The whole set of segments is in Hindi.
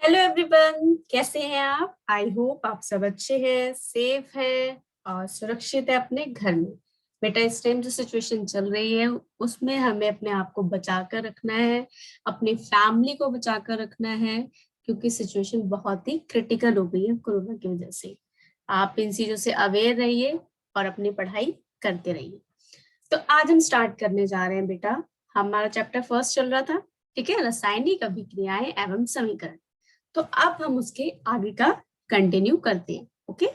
हेलो एवरीवन, कैसे हैं आप? आई होप आप सब अच्छे हैं, सेफ हैं और सुरक्षित है अपने घर में। बेटा, इस टाइम जो सिचुएशन चल रही है उसमें हमें अपने आप को बचा कर रखना है, अपनी फैमिली को बचा कर रखना है, क्योंकि सिचुएशन बहुत ही क्रिटिकल हो गई है कोरोना की वजह से। आप इन चीजों से अवेयर रहिए और अपनी पढ़ाई करते रहिए। तो आज हम स्टार्ट करने जा रहे हैं बेटा। हमारा चैप्टर फर्स्ट चल रहा था, ठीक है, रासायनिक अभिक्रियाएं एवं समीकरण। तो अब हम उसके आगे का कंटिन्यू करते हैं। ओके,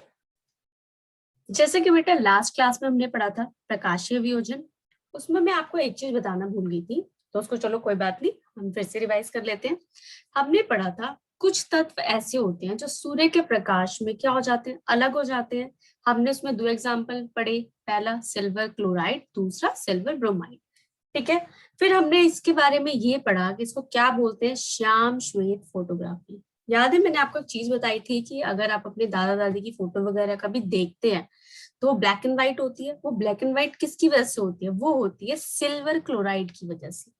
जैसे कि बेटा लास्ट क्लास में हमने पढ़ा था प्रकाशीय वियोजन, उसमें मैं आपको एक चीज बताना भूल गई थी, तो उसको चलो कोई बात नहीं, हम फिर से रिवाइज कर लेते हैं। हमने पढ़ा था कुछ तत्व ऐसे होते हैं जो सूर्य के प्रकाश में क्या हो जाते हैं, अलग हो जाते हैं। हमने उसमें दो एग्जाम्पल पढ़े, पहला सिल्वर क्लोराइड, दूसरा सिल्वर ब्रोमाइड। ठीक है, फिर हमने इसके बारे में ये पढ़ा कि इसको क्या बोलते हैं, श्याम श्वेत फोटोग्राफी। याद है मैंने आपको एक चीज बताई थी कि अगर आप अपने दादा दादी की फोटो वगैरह कभी देखते हैं तो वो ब्लैक एंड व्हाइट होती है। वो ब्लैक एंड व्हाइट किसकी वजह से होती है? वो होती है सिल्वर क्लोराइड की वजह से।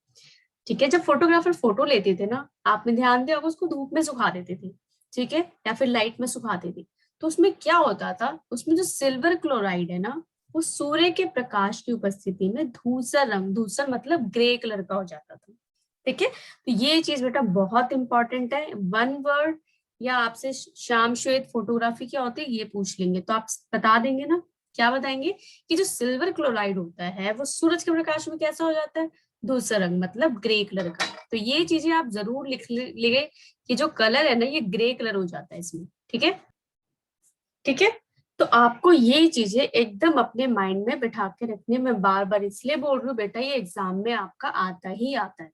ठीक है, जब फोटोग्राफर फोटो लेते थे ना, आपने ध्यान दिया होगा, उसको धूप में सुखा देते थे, ठीक है, या फिर लाइट में सुखाते थे। तो उसमें क्या होता था, उसमें जो सिल्वर क्लोराइड है ना, वो सूर्य के प्रकाश की उपस्थिति में धूसर रंग, धूसर मतलब ग्रे कलर का हो जाता था। ठीक है, तो ये चीज बेटा बहुत इंपॉर्टेंट है। वन वर्ड या आपसे शाम श्वेत फोटोग्राफी क्या होती है ये पूछ लेंगे तो आप बता देंगे ना, क्या बताएंगे कि जो सिल्वर क्लोराइड होता है वो सूरज के प्रकाश में कैसा हो जाता है, धूसर रंग मतलब ग्रे कलर का। तो ये चीजें आप जरूर लिख लिए कि जो कलर है ना ये ग्रे कलर हो जाता है इसमें। ठीक है, ठीक है, तो आपको ये चीजें एकदम अपने माइंड में बिठा के रखनी है। मैं बार बार इसलिए बोल रही हूँ बेटा, ये एग्जाम में आपका आता ही आता है।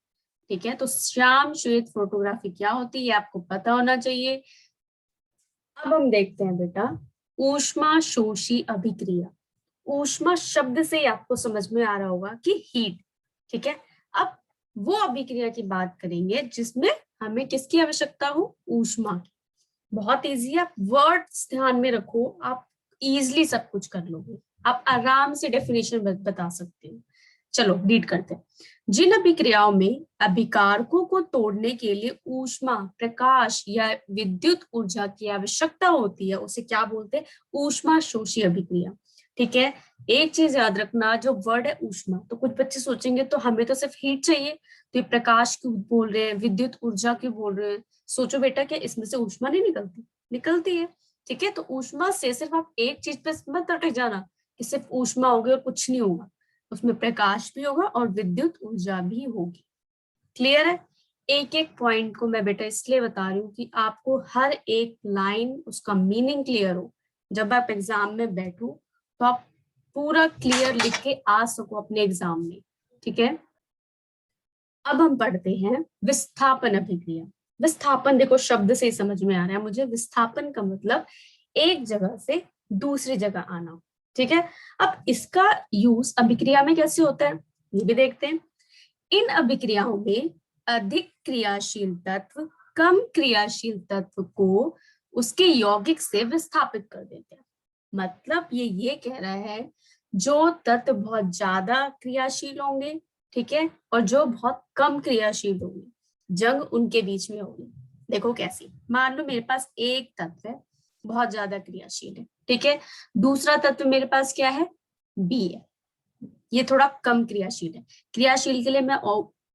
ठीक है, तो श्याम श्वेत फोटोग्राफी क्या होती है ये आपको पता होना चाहिए। अब हम देखते हैं बेटा ऊष्मा शोषी अभिक्रिया। ऊष्मा शब्द से ही आपको समझ में आ रहा होगा कि हीट। ठीक है, अब वो अभिक्रिया की बात करेंगे जिसमें हमें किसकी आवश्यकता हो, ऊष्मा की। बहुत इजी है, आप वर्ड्स ध्यान में रखो, आप इजिली सब कुछ कर लोगे, आप आराम से डेफिनेशन बता सकते हो। चलो रीड करते हैं। जिन अभिक्रियाओं में अभिकारकों को तोड़ने के लिए ऊष्मा, प्रकाश या विद्युत ऊर्जा की आवश्यकता होती है उसे क्या बोलते हैं, ऊष्मा शोषी अभिक्रिया। ठीक है, एक चीज याद रखना, जो वर्ड है ऊष्मा, तो कुछ बच्चे सोचेंगे तो हमें तो सिर्फ हीट चाहिए, तो ये प्रकाश क्यों बोल रहे हैं, विद्युत ऊर्जा क्यों बोल रहे हैं। सोचो बेटा क्या इसमें से ऊष्मा नहीं निकलती? निकलती है। ठीक है, तो ऊष्मा से सिर्फ आप एक चीज पे मत अटक जाना कि सिर्फ ऊष्मा होगी और कुछ नहीं होगा, उसमें प्रकाश भी होगा और विद्युत ऊर्जा भी होगी। क्लियर है? एक एक पॉइंट को मैं बेटा इसलिए बता रही हूँ कि आपको हर एक लाइन उसका मीनिंग क्लियर हो, जब आप एग्जाम में बैठो तो आप पूरा क्लियर लिख के आ सको अपने एग्जाम में। ठीक है, अब हम पढ़ते हैं विस्थापन अभिक्रिया। विस्थापन देखो शब्द से ही समझ में आ रहा है मुझे, विस्थापन का मतलब एक जगह से दूसरी जगह आना। ठीक है, अब इसका यूज अभिक्रिया में कैसे होता है ये भी देखते हैं। इन अभिक्रियाओं में अधिक क्रियाशील तत्व कम क्रियाशील तत्व को उसके यौगिक से विस्थापित कर देते हैं। मतलब ये कह रहा है जो तत्व बहुत ज्यादा क्रियाशील होंगे, ठीक है, और जो बहुत कम क्रियाशील होंगे, जंग उनके बीच में होगी। देखो कैसी, मान लो मेरे पास एक तत्व है बहुत ज्यादा क्रियाशील है, ठीक है, दूसरा तत्व मेरे पास क्या है, बी है, ये थोड़ा कम क्रियाशील है। क्रियाशील के लिए मैं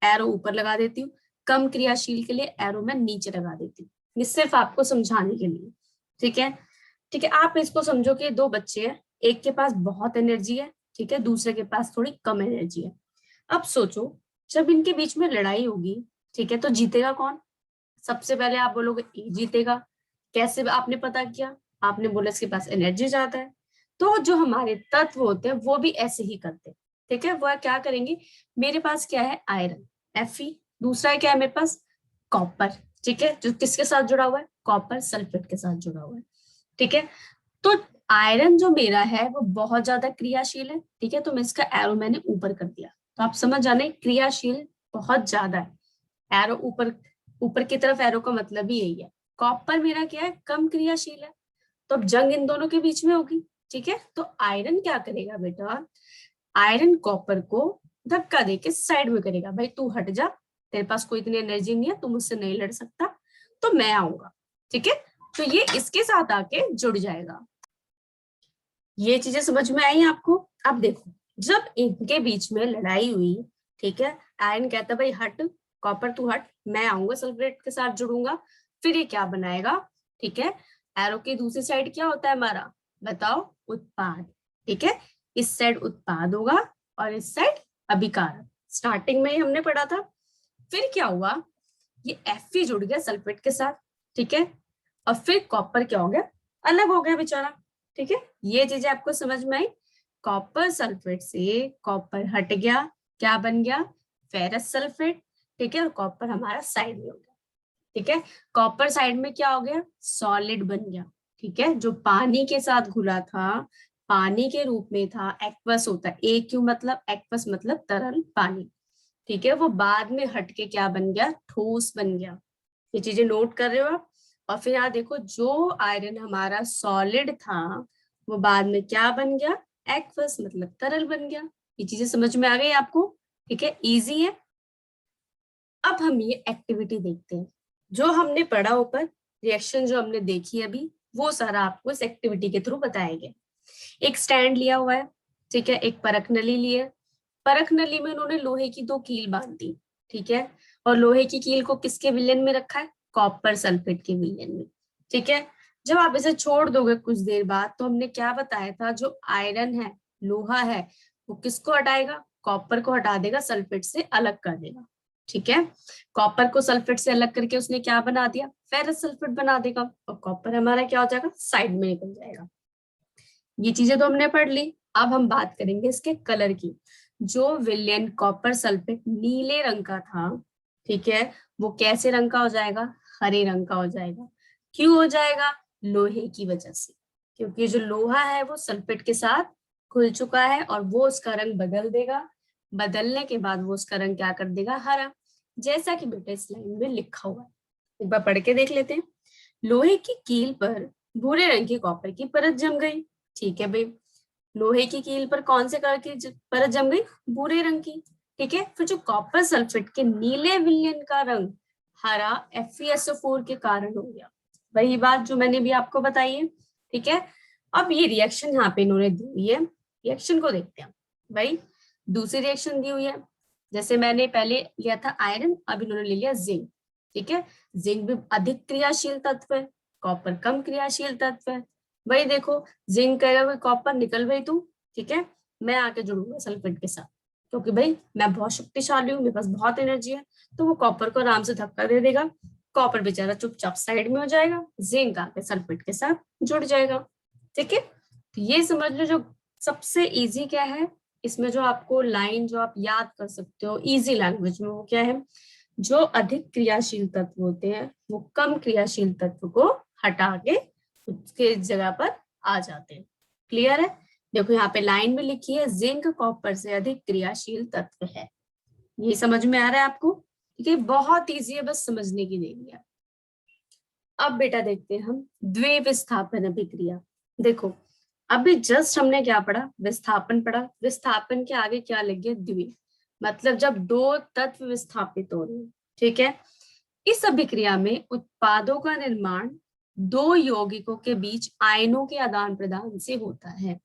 एरो ऊपर लगा देती हूँ, कम क्रियाशील के लिए एरो मैं नीचे लगा देती हूँ, ये सिर्फ आपको समझाने के लिए। ठीक है, ठीक है, आप इसको समझो कि दो बच्चे हैं, एक के पास बहुत एनर्जी है, ठीक है, दूसरे के पास थोड़ी कम एनर्जी है। अब सोचो जब इनके बीच में लड़ाई होगी, ठीक है, तो जीतेगा कौन? सबसे पहले आप बोलोगे ए जीतेगा। कैसे आपने पता किया? आपने बोला इसके पास एनर्जी ज्यादा है। तो जो हमारे तत्व होते हैं वो भी ऐसे ही करते हैं। ठीक है, वह क्या करेंगे, मेरे पास क्या है, आयरन Fe, दूसरा है क्या है मेरे पास, कॉपर। ठीक है, जो किसके साथ जुड़ा हुआ है, कॉपर सल्फेट के साथ जुड़ा हुआ है। ठीक है, तो आयरन जो मेरा है वो बहुत ज्यादा क्रियाशील है। ठीक है, तो मैं इसका एरो मैंने ऊपर कर दिया, तो आप समझ जाने क्रियाशील बहुत ज्यादा है। एरो ऊपर, ऊपर की तरफ एरो का मतलब ही यही है। कॉपर मेरा क्या है, कम क्रियाशील है, तो अब जंग इन दोनों के बीच में होगी। ठीक है, तो आयरन क्या करेगा बेटा, आयरन कॉपर को धक्का देके साइड में करेगा, भाई तू हट जा, तेरे पास कोई इतनी एनर्जी नहीं है, तू मुझसे नहीं लड़ सकता। तो मैं आऊंगा, ठीक है। तो ये इसके साथ आके जुड़ जाएगा। ये चीजें समझ में आई आपको? अब देखो, जब इनके बीच में लड़ाई हुई, ठीक है, आयरन कहता भाई हट, कॉपर तू हट, मैं आऊंगा सल्फेट के साथ जुड़ूंगा। फिर ये क्या बनाएगा, ठीक है, एरो की दूसरी साइड क्या होता है हमारा, बताओ, उत्पाद, ठीक है। इस साइड उत्पाद होगा और इस साइड अभिकारक, स्टार्टिंग में ही हमने पढ़ा था। फिर क्या हुआ, ये Fe जुड़ गया सल्फेट के साथ, ठीक है, और फिर कॉपर क्या हो गया, अलग हो गया बेचारा, ठीक है। ये चीजें आपको समझ में आई? कॉपर सल्फेट से कॉपर हट गया, क्या बन गया, फेरस सल्फेट, ठीक है, और कॉपर हमारा साइड में हो गया, ठीक है। कॉपर साइड में क्या हो गया, सॉलिड बन गया, ठीक है, जो पानी के साथ घुला था, पानी के रूप में था, एक्वस होता है, ए क्यू मतलब एक्वस मतलब तरल पानी, ठीक है, वो बाद में हटके क्या बन गया, ठोस बन गया। ये चीजें नोट कर रहे हो आप? और फिर यहाँ देखो, जो आयरन हमारा सॉलिड था वो बाद में क्या बन गया, एक्वस मतलब तरल बन गया। ये चीजें समझ में आ गई आपको? ठीक है, इजी है। अब हम ये एक्टिविटी देखते हैं, जो हमने पढ़ा ऊपर, रिएक्शन जो हमने देखी अभी, वो सारा आपको इस एक्टिविटी के थ्रू बताया गया। एक स्टैंड लिया हुआ है, ठीक है, एक परख नली ली है, परख नली में उन्होंने लोहे की 2 कील बांध दी, ठीक है, और लोहे की कील को किसके विलयन में रखा है, कॉपर सल्फेट के विलयन में, ठीक है। जब आप इसे छोड़ दोगे कुछ देर बाद, तो हमने क्या बताया था, जो आयरन है, लोहा है, वो किसको हटाएगा, कॉपर को हटा देगा, सल्फेट से अलग कर देगा, ठीक है। कॉपर को सल्फेट से अलग करके उसने क्या बना दिया, फेरस सल्फेट बना देगा, और कॉपर हमारा क्या हो जाएगा, साइड में निकल जाएगा। ये चीजें तो हमने पढ़ ली। अब हम बात करेंगे इसके कलर की। जो विलयन कॉपर सल्फेट नीले रंग का था, ठीक है, वो कैसे रंग का हो जाएगा, हरे रंग का हो जाएगा। क्यों हो जाएगा, लोहे की वजह से, क्योंकि जो लोहा है वो सल्फेट के साथ घुल चुका है और वो उसका रंग बदल देगा। बदलने के बाद वो उसका रंग क्या कर देगा, हरा, जैसा कि बेटा इस लाइन में लिखा हुआ है। एक बार पढ़ के देख लेते हैं। लोहे की कील पर भूरे रंग की कॉपर की परत जम गई, ठीक है भाई, लोहे की कील पर कौन से कलर की परत जम गई, भूरे रंग की, ठीक है। फिर जो कॉपर सल्फेट के नीले विलयन का रंग हरा FeSO4 के कारण हो गया, वही बात जो मैंने भी आपको बताई है, ठीक है। अब ये रिएक्शन यहाँ पे इन्होंने दी हुई है, रिएक्शन को देखते हैं भाई। दूसरी रिएक्शन दी हुई है, जैसे मैंने पहले लिया था आयरन, अब इन्होंने ले लिया जिंक, ठीक है। जिंक भी अधिक क्रियाशील तत्व है, कॉपर कम क्रियाशील तत्व है। वही देखो, जिंक कहेगा कोई कॉपर निकल गई तू, ठीक है, मैं आके जुड़ूंगा सल्फेट के साथ, क्योंकि भाई मैं बहुत शक्तिशाली हूँ, मेरे पास बहुत एनर्जी है, तो वो कॉपर को आराम से धक्का दे देगा, कॉपर बेचारा चुपचाप साइड में हो जाएगा, जिंक आके सल्फेट के साथ जुड़ जाएगा, ठीक है। तो ये समझ लो, जो सबसे इजी क्या है इसमें, जो आपको लाइन जो आप याद कर सकते हो इजी लैंग्वेज में, वो क्या है, जो अधिक क्रियाशील तत्व होते हैं वो कम क्रियाशील तत्व को हटा के उसके जगह पर आ जाते हैं। क्लियर है? देखो यहाँ पे लाइन में लिखी है, जिंक कॉपर से अधिक क्रियाशील तत्व है। ये समझ में आ रहा है आपको? ठीक है, बहुत इजी है, बस समझने की देरी है। अब बेटा देखते हैं हम द्विविस्थापन अभिक्रिया। देखो, अभी जस्ट हमने क्या पढ़ा, विस्थापन पढ़ा, विस्थापन के आगे क्या लग गया, द्वि, मतलब जब 2 तत्व विस्थापित हो रहे हैं, ठीक है। इस अभिक्रिया में उत्पादों का निर्माण 2 यौगिकों के बीच आयनों के आदान प्रदान से होता है,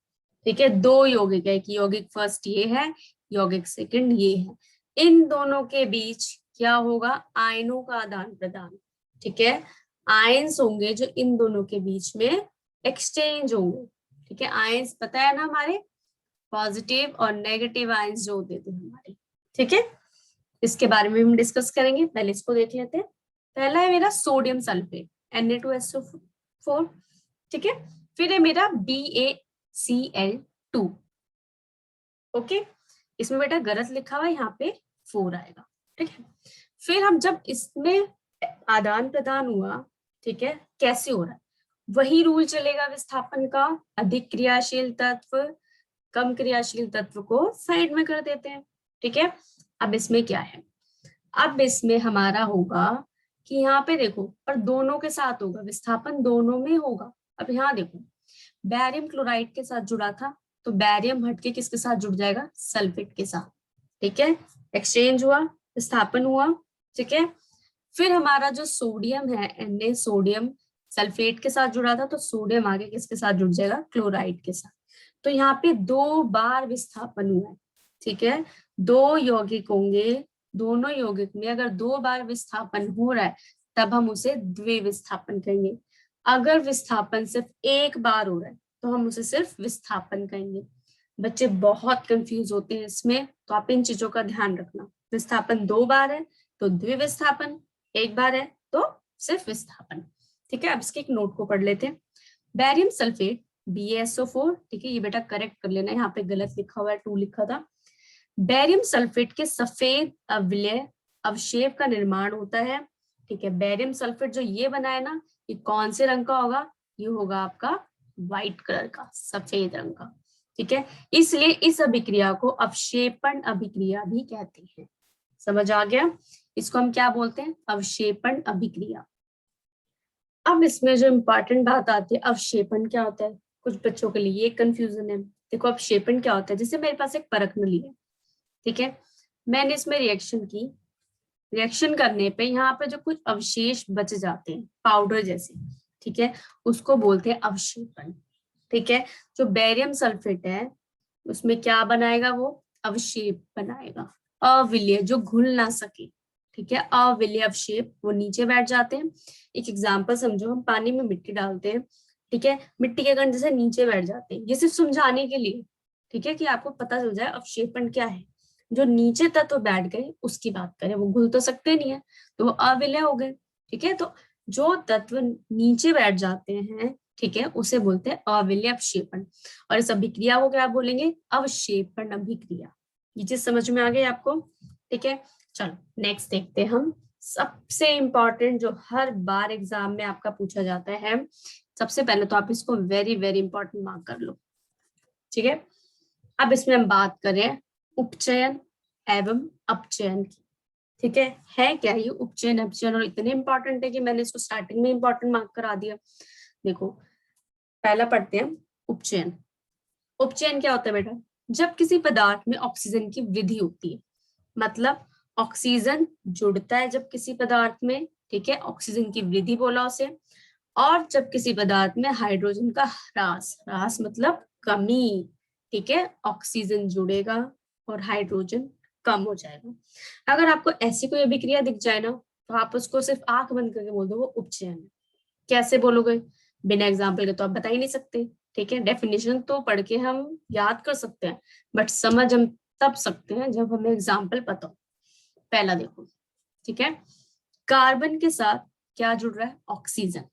ठीक है। 2 यौगिक है, एक यौगिक फर्स्ट ये है, यौगिक सेकंड ये है, इन दोनों के बीच क्या होगा, आयनों का आदान प्रदान, ठीक है। आयंस होंगे जो इन दोनों के बीच में एक्सचेंज होंगे, ठीक है। आयंस पता है ना हमारे, पॉजिटिव और नेगेटिव आयंस जो होते थे हमारे, ठीक है। इसके बारे में हम डिस्कस करेंगे, पहले इसको देख लेते हैं। पहला है मेरा सोडियम सल्फेट Na2SO4, ठीक है। फिर है मेरा BaCl2, ओके। इसमें बेटा गलत लिखा हुआ है, यहाँ पे 4 आएगा, ठीक है। फिर हम जब इसमें आदान प्रदान हुआ, ठीक है, कैसे हो रहा है, वही रूल चलेगा विस्थापन का, अधिक क्रियाशील तत्व कम क्रियाशील तत्व को साइड में कर देते हैं, ठीक है। अब इसमें क्या है, अब इसमें हमारा होगा कि यहाँ पे देखो, पर दोनों के साथ होगा, विस्थापन दोनों में होगा। अब यहाँ देखो, बैरियम क्लोराइड के साथ जुड़ा था, तो बैरियम हटके किसके साथ जुड़ जाएगा, सल्फेट के साथ, ठीक है। एक्सचेंज हुआ, विस्थापन हुआ, ठीक है। फिर हमारा जो सोडियम है Na सोडियम सल्फेट के साथ जुड़ा था, तो सोडियम आगे किसके साथ जुड़ जाएगा, क्लोराइड के साथ। तो यहाँ पे 2 बार विस्थापन हुआ है, ठीक है। 2 यौगिक होंगे, दोनों यौगिक में अगर 2 बार विस्थापन हो रहा है तब हम उसे द्विविस्थापन कहेंगे। अगर विस्थापन सिर्फ एक बार हो रहा है तो हम उसे सिर्फ विस्थापन कहेंगे। बच्चे बहुत कंफ्यूज होते हैं इसमें, तो आप इन चीजों का ध्यान रखना। विस्थापन 2 बार है तो द्विविस्थापन, एक बार है तो सिर्फ विस्थापन, ठीक है। अब इसके एक नोट को पढ़ लेते हैं। बैरियम सल्फेट BaSO4, ठीक है, ये बेटा करेक्ट कर लेना, यहाँ पे गलत लिखा हुआ है, 2 लिखा था। बैरियम सल्फेट के सफेद अवयव अवशेप का निर्माण होता है, ठीक है। बैरियम सल्फेट जो ये बना है ना, ये कौन से रंग का होगा, ये होगा आपका व्हाइट कलर का, सफेद रंग का, ठीक है। इसलिए इस अभिक्रिया को अवशेपण अभिक्रिया भी कहते हैं। समझ आ गया, इसको हम क्या बोलते हैं, अवशेपण अभिक्रिया। अब इसमें जो इम्पोर्टेंट बात आती है, अवशेपण क्या होता है, कुछ बच्चों के लिए ये कंफ्यूजन है। देखो अवशेपण क्या होता है, जैसे मेरे पास एक परख नली है, ठीक है, मैंने इसमें रिएक्शन की, रिएक्शन करने पे यहाँ पे जो कुछ अवशेष बच जाते हैं पाउडर जैसे, ठीक है, उसको बोलते हैं अवशेपण, ठीक है। जो बेरियम सल्फेट है उसमें क्या बनाएगा, वो अवशेप बनाएगा, अविलय, जो घुल ना सके, ठीक है, अविलय अवशेप, वो नीचे बैठ जाते हैं। एक एग्जाम्पल समझो, हम पानी में मिट्टी डालते हैं, ठीक है, मिट्टी के कण जैसे नीचे बैठ जाते हैं, ये सिर्फ समझाने के लिए, ठीक है, कि आपको पता चल जाए अवशेपण क्या है। जो नीचे तत्व बैठ गए उसकी बात करें, वो घुल तो सकते नहीं है, तो वो अविलय हो गए, ठीक है। तो जो तत्व नीचे बैठ जाते हैं, ठीक है, उसे बोलते हैं अविलय अवशेपण, और इस अभिक्रिया को क्या बोलेंगे, अवशेपण अभिक्रिया। ये चीज समझ में आ गई आपको, ठीक है। चलो नेक्स्ट देखते हैं हम, सबसे इंपॉर्टेंट जो हर बार एग्जाम में आपका पूछा जाता है। सबसे पहले तो आप इसको वेरी वेरी इंपॉर्टेंट मार्क कर लो, ठीक है। अब इसमें हम बात करें उपचयन एवं अपचयन की, ठीक है क्या ये उपचयन अपचयन, और इतने इंपॉर्टेंट है कि मैंने इसको स्टार्टिंग में इंपॉर्टेंट मार्क करा दिया। देखो पहला पढ़ते हैं उपचयन। उपचयन क्या होता है बेटा, जब किसी पदार्थ में ऑक्सीजन की वृद्धि होती है, मतलब ऑक्सीजन जुड़ता है जब किसी पदार्थ में, ठीक है, ऑक्सीजन की वृद्धि बोला उसे। और जब किसी पदार्थ में हाइड्रोजन का ह्रास, ह्रास मतलब कमी, ठीक है, ऑक्सीजन जुड़ेगा और हाइड्रोजन कम हो जाएगा। अगर आपको ऐसी कोई अभिक्रिया दिख जाए ना, तो आप उसको सिर्फ आंख बंद करके बोल दो वो उपचयन है। कैसे बोलोगे, बिना एग्जाम्पल के तो आप बता ही नहीं सकते, ठीक है। डेफिनेशन तो पढ़ के हम याद कर सकते हैं, बट समझ हम तब सकते हैं जब हमें एग्जाम्पल पता हो। पहला देखो, ठीक है, कार्बन के साथ क्या जुड़ रहा है, ऑक्सीजन,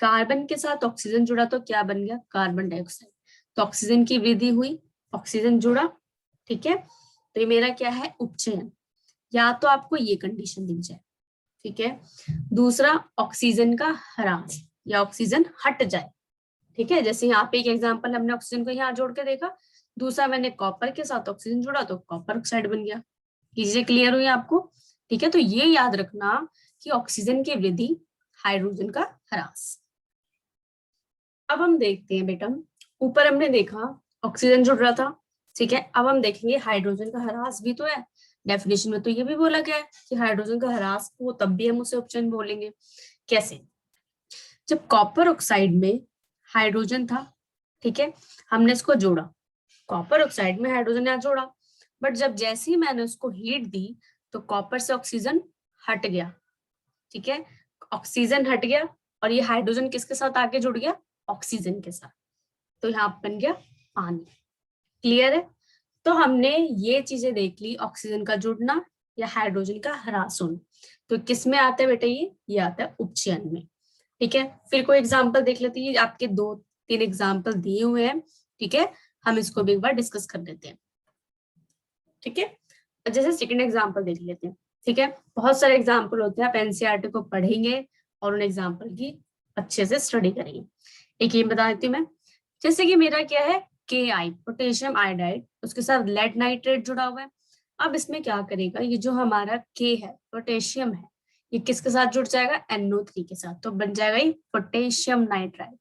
कार्बन के साथ ऑक्सीजन जुड़ा तो क्या बन गया, कार्बन डाइऑक्साइड। तो ऑक्सीजन की वृद्धि हुई, ऑक्सीजन जुड़ा, ठीक है, तो ये मेरा क्या है, उपचयन। या तो आपको ये कंडीशन दिख जाए, ठीक है। दूसरा ऑक्सीजन का ह्रास, या ऑक्सीजन हट जाए, ठीक है। जैसे यहाँ पे एक एग्जांपल, हमने ऑक्सीजन को यहाँ जोड़ के देखा, दूसरा मैंने कॉपर के साथ ऑक्सीजन जोड़ा तो कॉपर ऑक्साइड बन गया। ये चीजें क्लियर हुई आपको, ठीक है। तो ये याद रखना कि ऑक्सीजन की वृद्धि, हाइड्रोजन का ह्रास। अब हम देखते हैं बेटा, ऊपर हमने देखा ऑक्सीजन जुड़ रहा था, ठीक है। अब हम देखेंगे हाइड्रोजन का ह्रास भी तो है, डेफिनेशन में तो ये भी बोला गया है कि हाइड्रोजन का ह्रास हो तब भी हम उसे उपचयन बोलेंगे। कैसे, जब कॉपर ऑक्साइड में हाइड्रोजन था, ठीक है, हमने इसको जोड़ा, कॉपर ऑक्साइड में हाइड्रोजन यहाँ जोड़ा, बट जब जैसे ही मैंने उसको हीट दी तो कॉपर से ऑक्सीजन हट गया, ठीक है, ऑक्सीजन हट गया, और ये हाइड्रोजन किसके साथ आके जुड़ गया, ऑक्सीजन के साथ, तो यहाँ बन गया पानी। क्लियर है, तो हमने ये चीजें देख ली, ऑक्सीजन का जुड़ना या हाइड्रोजन का ह्रास होना। तो किस में आता है बेटा, ये आता है उपचयन में, ठीक है। फिर कोई एग्जांपल देख लेते हैं, आपके 2-3 एग्जांपल दिए हुए हैं, ठीक है, हम इसको भी एक बार डिस्कस कर लेते हैं, ठीक है। जैसे सेकंड एग्जांपल देख लेते हैं, ठीक है। बहुत सारे एग्जांपल होते हैं, आप एनसीईआरटी को पढ़ेंगे और उन एग्जांपल की अच्छे से स्टडी करेंगे। एक ये बता देती हूँ मैं, जैसे कि मेरा क्या है, KI पोटेशियम आयोडाइड, उसके साथ लेड नाइट्रेट जुड़ा हुआ है। अब इसमें क्या करेगा, ये जो हमारा K है, पोटेशियम है, ये किसके साथ जुड़ जाएगा, NO3 के साथ, तो बन जाएगा ये पोटेशियम नाइट्राइड।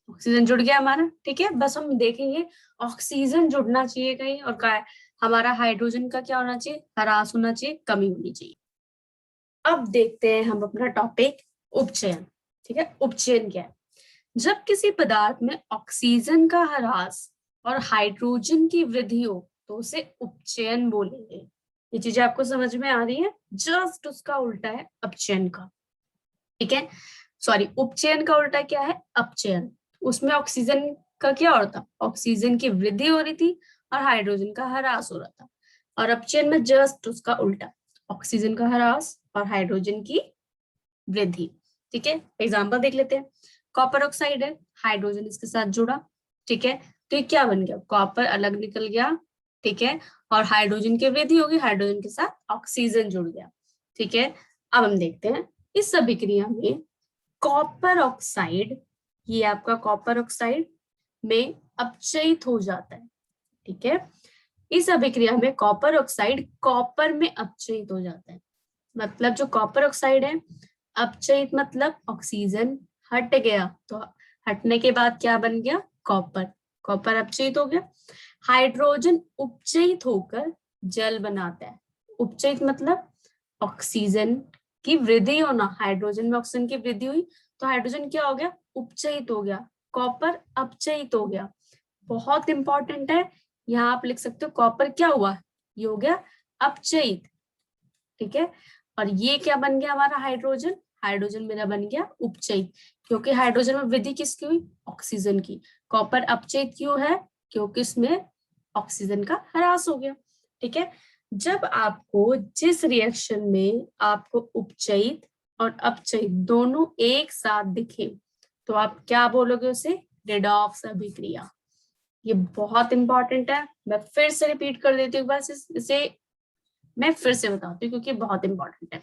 ऑक्सीजन जुड़ गया हमारा, ठीक है। बस हम देखेंगे ऑक्सीजन जुड़ना चाहिए कहीं, और हमारा हाइड्रोजन का क्या होना चाहिए, ह्रास होना चाहिए, कमी होनी चाहिए। अब देखते हैं हम अपना टॉपिक उपचयन। ठीक है, उपचयन क्या है? जब किसी पदार्थ में ऑक्सीजन का ह्रास और हाइड्रोजन की वृद्धि हो तो उसे उपचयन बोलेंगे। ये चीजें आपको समझ में आ रही है? जस्ट उसका उल्टा है अपचयन का। ठीक है, सॉरी, उपचयन का उल्टा क्या है? अपचयन। उसमें ऑक्सीजन का क्या हो रहा था? ऑक्सीजन की वृद्धि हो रही थी और हाइड्रोजन का ह्रास हो रहा था। और अपचयन में जस्ट उसका उल्टा, ऑक्सीजन का ह्रास और हाइड्रोजन की वृद्धि। ठीक है, एग्जाम्पल देख लेते हैं। कॉपर ऑक्साइड है, हाइड्रोजन इसके साथ जुड़ा। ठीक है, तो ये क्या बन गया? कॉपर अलग निकल गया। ठीक है, और हाइड्रोजन की वृद्धि होगी, हाइड्रोजन के साथ ऑक्सीजन जुड़ गया। ठीक है, अब हम देखते हैं इस अभिक्रिया में कॉपर ऑक्साइड, ये आपका कॉपर ऑक्साइड में अपचयित हो जाता है। ठीक है, इस अभिक्रिया में कॉपर ऑक्साइड कॉपर में अपचयित हो जाता है। मतलब जो कॉपर ऑक्साइड है, अपचयित मतलब ऑक्सीजन हट गया, तो हटने के बाद क्या बन गया? कॉपर। कॉपर अपचयित हो गया। हाइड्रोजन उपचयित होकर जल बनाता है। उपचयित मतलब ऑक्सीजन की वृद्धि होना, हाइड्रोजन में ऑक्सीजन की वृद्धि हुई तो हाइड्रोजन क्या हो गया? उपचयित हो गया। कॉपर अपचयित हो गया। बहुत इंपॉर्टेंट है, यहाँ आप लिख सकते हो कॉपर क्या हुआ? ये हो गया अपचयित। ठीक है, और ये क्या बन गया हमारा? हाइड्रोजन। हाइड्रोजन मेरा बन गया उपचयित, क्योंकि हाइड्रोजन में वृद्धि किसकी हुई? ऑक्सीजन की। कॉपर अपचयित क्यों है? क्योंकि इसमें ऑक्सीजन का ह्रास हो गया। ठीक है, जब आपको जिस रिएक्शन में आपको उपचयित और अपचयित दोनों एक साथ दिखे तो आप क्या बोलोगे? उसे रेडॉक्स अभिक्रिया। ये बहुत इंपॉर्टेंट है, मैं फिर से रिपीट कर देती हूँ, बस इसे मैं फिर से बताती हूँ क्योंकि बहुत इंपॉर्टेंट है।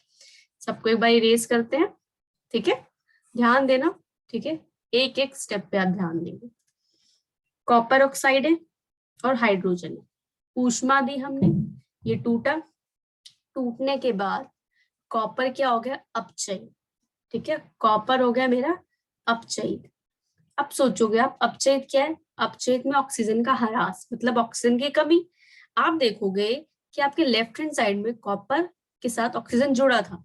सबको एक बार इरेज करते हैं। ठीक है, ध्यान देना। ठीक है, एक एक स्टेप पे आप ध्यान देंगे। कॉपर ऑक्साइड है और हाइड्रोजन है, ऊष्मा दी हमने, ये टूटा। टूटने के बाद कॉपर क्या हो गया? अपचयित। ठीक है, कॉपर हो गया मेरा अपचयित। अब सोचोगे आप अपचयित क्या है? अपचयित में ऑक्सीजन का ह्रास मतलब ऑक्सीजन की कमी। आप देखोगे कि आपके लेफ्ट हैंड साइड में कॉपर के साथ ऑक्सीजन जुड़ा था।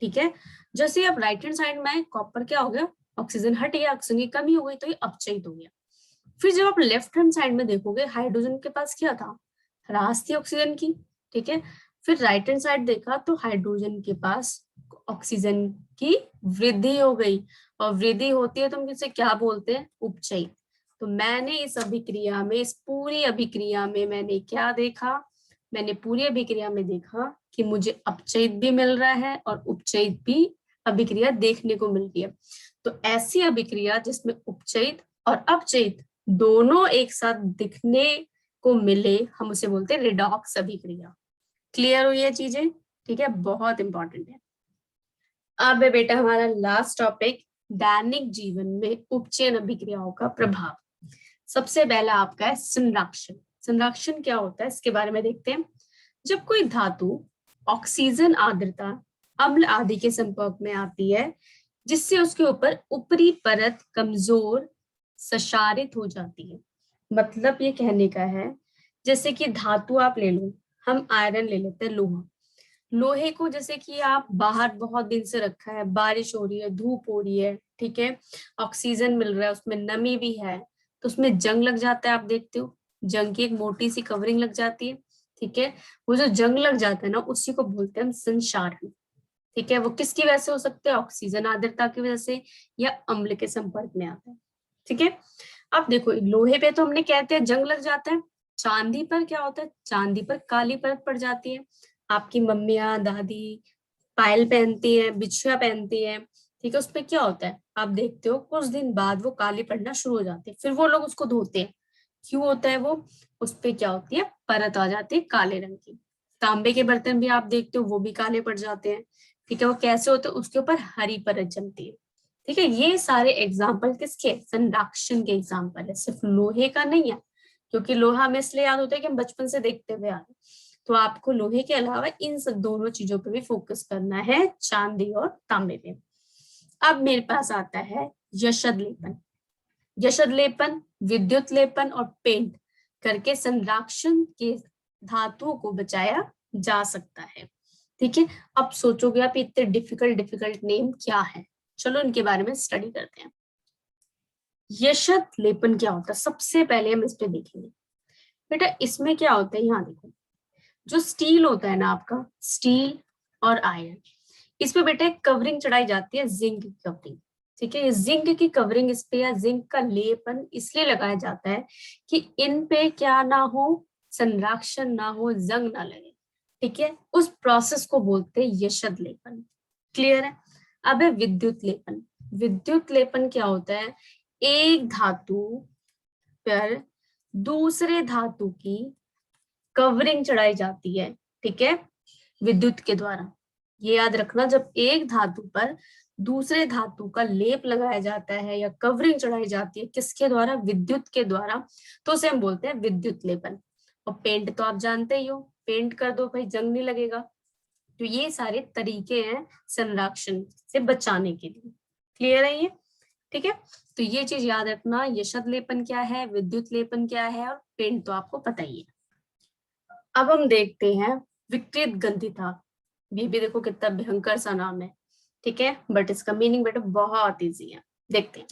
ठीक है, जैसे अब राइट हैंड साइड में कॉपर क्या हो गया? ऑक्सीजन हट गया, ऑक्सीजन की कमी हो गई तो ये अपचयित हो गया। फिर जब आप लेफ्ट हैंड साइड में देखोगे हाइड्रोजन के पास क्या था? ह्रास थी ऑक्सीजन की। ठीक है, फिर राइट हैंड साइड देखा तो हाइड्रोजन के पास ऑक्सीजन की वृद्धि हो गई, और वृद्धि होती है तो हम इसे क्या बोलते हैं? उपचयित। तो मैंने इस अभिक्रिया में, इस पूरी अभिक्रिया में मैंने क्या देखा? मैंने पूरी अभिक्रिया में देखा कि मुझे अपचयित भी मिल रहा है और उपचयित भी अभिक्रिया देखने को मिल रही है। तो ऐसी अभिक्रिया जिसमें उपचयित और अपचयित दोनों एक साथ दिखने को मिले, हम उसे बोलते हैं रेडॉक्स अभिक्रिया। क्लियर हुई है चीजें? ठीक है, बहुत इंपॉर्टेंट है। अब है बेटा हमारा लास्ट टॉपिक, दैनिक जीवन में उपचयन अभिक्रियाओं का प्रभाव। सबसे पहला आपका है संराक्षण। संराक्षण क्या होता है इसके बारे में देखते हैं। जब कोई धातु ऑक्सीजन, आर्द्रता, अम्ल आदि के संपर्क में आती है जिससे उसके ऊपर ऊपरी परत कमजोर संक्षारित हो जाती है। मतलब ये कहने का है, जैसे कि धातु आप ले लो, हम आयरन ले लेते हैं, लोहा। लोहे को जैसे कि आप बाहर बहुत दिन से रखा है, बारिश हो रही है, धूप हो रही है, ठीक है, ऑक्सीजन मिल रहा है, उसमें नमी भी है, तो उसमें जंग लग जाता है। आप देखते हो जंग की एक मोटी सी कवरिंग लग जाती है। ठीक है, वो जो जंग लग जाता है ना, उसी को बोलते हैं हम संक्षारण। ठीक है, वो किसकी वजह से हो सकते हैं? ऑक्सीजन आर्द्रता की वजह से या अम्ल के संपर्क में आता है। ठीक है, अब देखो लोहे पे तो हमने कहते हैं जंग लग जाता है। चांदी पर क्या होता है? चांदी पर काली परत पड़ जाती है। आपकी मम्मियाँ, दादी पायल पहनती है, बिछुआ पहनती है। ठीक है, उसमें क्या होता है? आप देखते हो कुछ दिन बाद वो काली पड़ना शुरू हो जाती है, फिर वो लोग उसको धोते हैं। क्यों होता है वो? उस पे क्या होती है? परत आ जाती है काले रंग की। तांबे के बर्तन भी आप देखते हो वो भी काले पड़ जाते हैं। ठीक है, वो कैसे होते हैं? उसके ऊपर हरी परत जमती है। ठीक है, ये सारे एग्जाम्पल किसके? संराक्षण के एग्जाम्पल है, सिर्फ लोहे का नहीं है, क्योंकि लोहा हमें इसलिए याद होता है कि हम बचपन से देखते हुए आ रहे। तो आपको लोहे के अलावा इन सब दोनों चीजों पे भी फोकस करना है, चांदी और तांबे पे। अब मेरे पास आता है यशद लेपन। यशद लेपन, विद्युत लेपन और पेंट करके संराक्षण के धातुओं को बचाया जा सकता है। ठीक है, अब सोचोगे आप इतने डिफिकल्ट नेम क्या है, चलो इनके बारे में स्टडी करते हैं। यशद लेपन क्या होता है, सबसे पहले हम इस पे देखेंगे। बेटा इसमें क्या होता है, यहाँ देखो, जो स्टील होता है ना आपका, स्टील और आयरन, इस पे बेटा एक कवरिंग चढ़ाई जाती है, जिंक की कवरिंग। ठीक है, जिंक की कवरिंग इस पे या जिंक का लेपन इसलिए लगाया जाता है कि इन पे क्या ना हो, संराक्षण ना हो, जंग ना लगे। ठीक है, उस प्रोसेस को बोलते हैं यशद लेपन। क्लियर है। अब है विद्युत लेपन। विद्युत लेपन क्या होता है, एक धातु पर दूसरे धातु की कवरिंग चढ़ाई जाती है, ठीक है, विद्युत के द्वारा। ये याद रखना, जब एक धातु पर दूसरे धातु का लेप लगाया जाता है या कवरिंग चढ़ाई जाती है, किसके द्वारा, विद्युत के द्वारा, तो उसे हम बोलते हैं विद्युत लेपन। और पेंट तो आप जानते ही हो, पेंट कर दो भाई, जंग नहीं लगेगा। तो ये सारे तरीके हैं संरक्षण से बचाने के लिए। क्लियर है ये, ठीक है। तो ये चीज याद रखना, यशद लेपन क्या है, विद्युत लेपन क्या है, और पेंट तो आपको पता ही है। अब हम देखते हैं विकृत गंधिता। ये भी देखो कितना भयंकर सा नाम है, ठीक है, बट इसका मीनिंग बेटा बहुत इजी है। देखते हैं,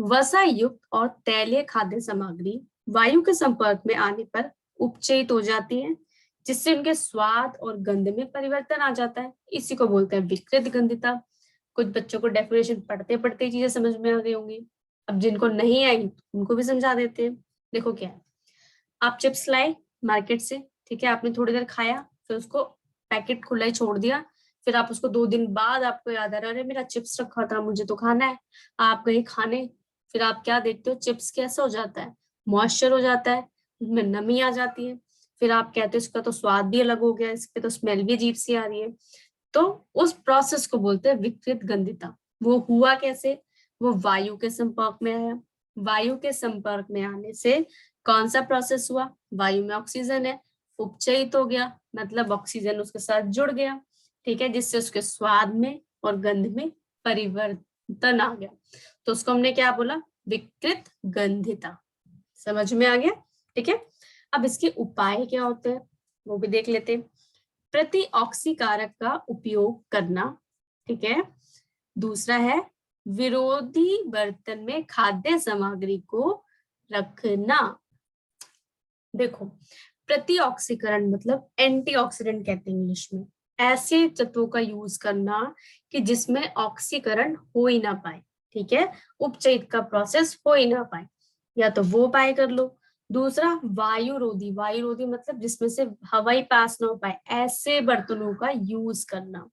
वसा युक्त और तैलीय खाद्य सामग्री वायु के संपर्क में आने पर उपचयित हो जाती है, जिससे उनके स्वाद और गंध में परिवर्तन आ जाता है। इसी को बोलते हैं विकृत गंधिता। कुछ बच्चों को डेफिनेशन पढ़ते पढ़ते चीजें समझ में आ गई होंगी, अब जिनको नहीं आई उनको भी समझा देते हैं। देखो क्या है, आप चिप्स लाए मार्केट से, ठीक है, आपने थोड़ी देर खाया, फिर उसको पैकेट खुला ही छोड़ दिया, फिर आप उसको 2 दिन बाद आपको याद आ रहा है, अरे मेरा चिप्स रखा था, मुझे तो खाना है। आप गए खाने, फिर आप क्या देखते हो, चिप्स कैसा हो जाता है, मॉइस्चर हो जाता है, उसमें नमी आ जाती है। फिर आप कहते हो इसका तो स्वाद भी अलग हो गया, इसके तो स्मेल भी अजीब सी आ रही है। तो उस प्रोसेस को बोलते हैं विकृत गंधिता। वो हुआ कैसे, वो वायु के संपर्क में आया, वायु के संपर्क में आने से कौन सा प्रोसेस हुआ, वायु में ऑक्सीजन है, उपचयित हो गया, मतलब ऑक्सीजन उसके साथ जुड़ गया, ठीक है, जिससे उसके स्वाद में और गंध में परिवर्तन आ गया। तो उसको हमने क्या बोला, विकृत गंधिता। समझ में आ गया, ठीक है। अब इसके उपाय क्या होते हैं वो भी देख लेते हैं। प्रति ऑक्सीकारक का उपयोग करना, ठीक है। दूसरा है विरोधी बर्तन में खाद्य सामग्री को रखना। देखो, प्रति ऑक्सीकरण मतलब एंटीऑक्सीडेंट कहते हैं इंग्लिश में, ऐसे तत्वों का यूज करना कि जिसमें ऑक्सीकरण हो ही ना पाए, ठीक है, उपचयित का प्रोसेस हो ही ना पाए, या तो वो उपाय कर लो। दूसरा वायुरोधी, वायुरोधी मतलब जिसमें से हवा ही पास ना हो पाए, ऐसे बर्तनों का यूज करना,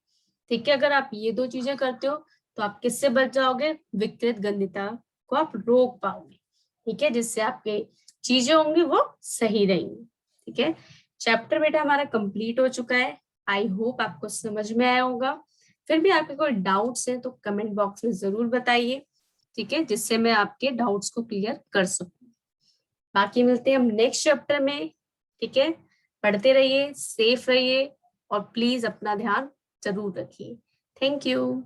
ठीक है। अगर आप ये 2 चीजें करते हो तो आप किससे बच जाओगे, विकृत गंधिता को आप रोक पाओगे, ठीक है, जिससे आपके चीजें होंगी वो सही रहेंगी, ठीक है। चैप्टर बेटा हमारा कंप्लीट हो चुका है, आई होप आपको समझ में आया होगा। फिर भी आपके कोई डाउट्स हैं तो कमेंट बॉक्स में जरूर बताइए, ठीक है, जिससे मैं आपके डाउट्स को क्लियर कर सकूं। बाकी मिलते हैं हम नेक्स्ट चैप्टर में, ठीक है। पढ़ते रहिए, सेफ रहिए, और प्लीज अपना ध्यान जरूर रखिए। Thank you.